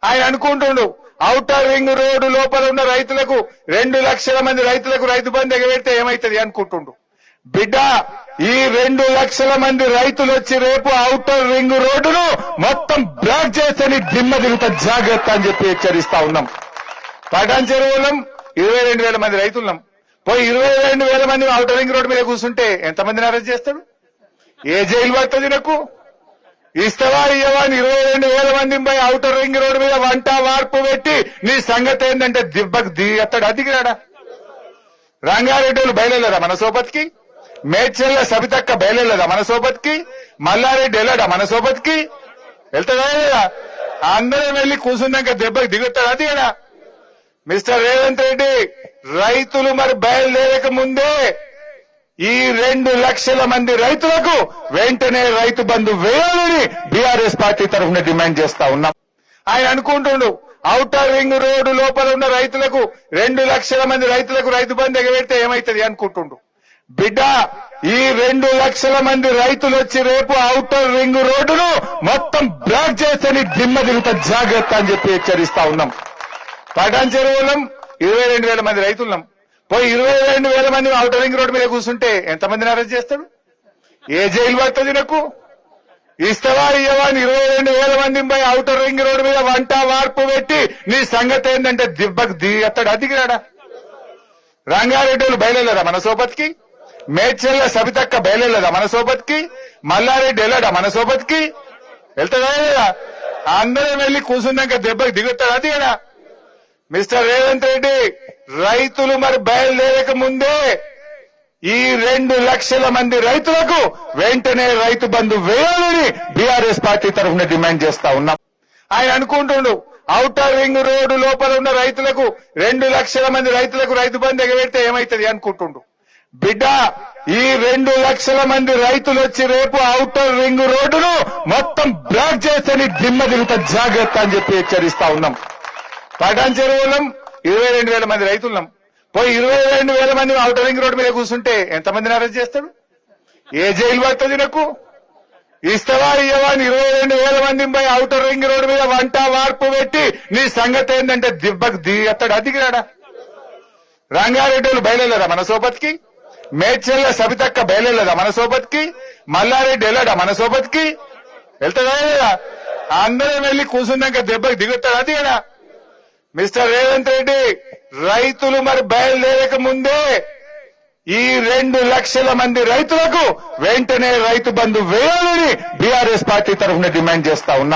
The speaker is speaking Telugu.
ఆయన అనుకుంటుండు ఔటర్ రింగ్ రోడ్డు లోపల ఉన్న రైతులకు 2 లక్షల మంది రైతులకు రైతు బంధు ఎగబెడితే ఏమైతుంది అనుకుంటుండు. బిడ్డ, ఈ 2 లక్షల మంది రైతులు వచ్చి రేపు ఔటర్ రింగ్ రోడ్డును మొత్తం బ్లాక్ చేస్తే నీ దిమ్మ తిరుగుతా జాగ్రత్త అని చెప్పి హెచ్చరిస్తా ఉన్నాం. పటాన్ చెరువులం 22,000 మంది రైతులున్నాం. పోయి 22,000 మంది ఔటర్ రింగ్ రోడ్డు మీద కూర్చుంటే ఎంతమందిని అరెస్ట్ చేస్తాడు? ఏ జైలు పడుతుంది నాకు? ఇస్తావా ఇయ్యవా? 22,000 మంది పోయి ఔటర్ రింగ్ రోడ్డు మీద వంట వార్పు పెట్టి నీ సంగతి ఏంటంటే దిబ్బకు దిగతాడు. అదిగిరాడా? రంగారెడ్డి బయలుదేరా మన సోపతికి? మేడ్చల్ల సబితక్క బయలుదేరదా మన సోపతికి? మల్లారెడ్డి వెళ్ళాడా మన సోపతికి? వెళ్తాడా లేదా? అందరం వెళ్లి కూర్చున్నాక దెబ్బకి దిగుతాడు. అదిగడా మిస్టర్ రేవంత్ రెడ్డి, రైతులు మరి బయలుదేరక ముందే ఈ 2 లక్షల మంది రైతులకు వెంటనే రైతు బంధు వేయాలని బీఆర్ఎస్ పార్టీ తరఫున డిమాండ్ చేస్తా ఉన్నాం. ఆయన అనుకుంటుండు ఔటర్ రింగ్ రోడ్డు లోపల ఉన్న రైతులకు 2 లక్షల మంది రైతులకు రైతు బంధు ఎగబెడితే ఏమైతుంది అనుకుంటుండు. బిడ్డ, ఈ 2 లక్షల మంది రైతులు వచ్చి రేపు ఔటర్ రింగ్ రోడ్డును మొత్తం బ్లాక్ చేస్తే నీ దిమ్మ తిరుగుతా జాగ్రత్త అని చెప్పి హెచ్చరిస్తా ఉన్నాం. పటాన్ చెరువులం 22,000 మంది రైతులున్నాం. పోయి 22,000 మంది ఔటర్ రింగ్ రోడ్డు మీద కూర్చుంటే ఎంతమందిని అరెస్ట్ చేస్తాడు? ఏ జైలు పడుతుంది నాకు? ఇస్తావా ఇయ్యవా? 22,000 మంది పోయి ఔటర్ రింగ్ రోడ్డు మీద వంట వార్పు పెట్టి నీ సంగతి ఏంటంటే దిబ్బకు దిగతాడు. అదిగిరాడా? రంగారెడ్డి బయలుదేరా మన సోపతికి? మేడ్చల్ల సబితక్క బయలుదేరదా మన సోపతికి? మల్లారెడ్డి వెళ్ళాడా మన సోపతికి? వెళ్తాడా లేదా? అందరం వెళ్లి కూర్చున్నాక దెబ్బకి దిగుతాడు. అదిగడా మిస్టర్ రేవంత్ రెడ్డి, రైతులు మరి బయలుదేరక ముందే ఈ 2 లక్షల మంది రైతులకు వెంటనే రైతు బంధు వేయాలని బీఆర్ఎస్ పార్టీ తరఫున డిమాండ్ చేస్తా ఉన్నాం. ఆయన అనుకుంటుండు ఔటర్ రింగ్ రోడ్డు లోపల ఉన్న రైతులకు 2 లక్షల మంది రైతులకు రైతు బంధు ఎగబెడితే ఏమైతుంది అనుకుంటుండు. బిడ్డ, ఈ 2 లక్షల మంది రైతులు వచ్చి రేపు ఔటర్ రింగ్ రోడ్డును మొత్తం బ్లాక్ చేస్తే నీ దిమ్మ తిరుగుతా జాగ్రత్త అని చెప్పి హెచ్చరిస్తా ఉన్నాం. పటాన్ చెరువులం 22,000 మంది రైతులున్నాం. పోయి 22,000 మంది ఔటర్ రింగ్ రోడ్డు మీద కూర్చుంటే ఎంతమందిని అరెస్ట్ చేస్తాడు? ఏ జైలు పడుతుంది నాకు? ఇస్తావా ఇయ్యవా? 22,000 మంది పోయి ఔటర్ రింగ్ రోడ్డు మీద వంట వార్పు పెట్టి నీ సంగతి ఏంటంటే దిబ్బకు దిగతాడు. అదిగిరాడా? రంగారెడ్డి బయలుదేరా మన సోపతికి? మేడ్చల్ల సబితక్క బయలుదేరదా మన సోపతికి? మల్లారెడ్డి వెళ్ళాడా మన సోపతికి? వెళ్తాడా లేదా? అందరం వెళ్లి కూర్చున్నాక దెబ్బకి దిగుతాడు. అదిగడా మిస్టర్ రేవంత్ రెడ్డి, రైతులు మరి బయలుదేరక ముందే ఈ 2 లక్షల మంది రైతులకు వెంటనే రైతు బంధు వేయాలని బీఆర్ఎస్ పార్టీ తరఫున డిమాండ్ చేస్తా ఉన్నాం.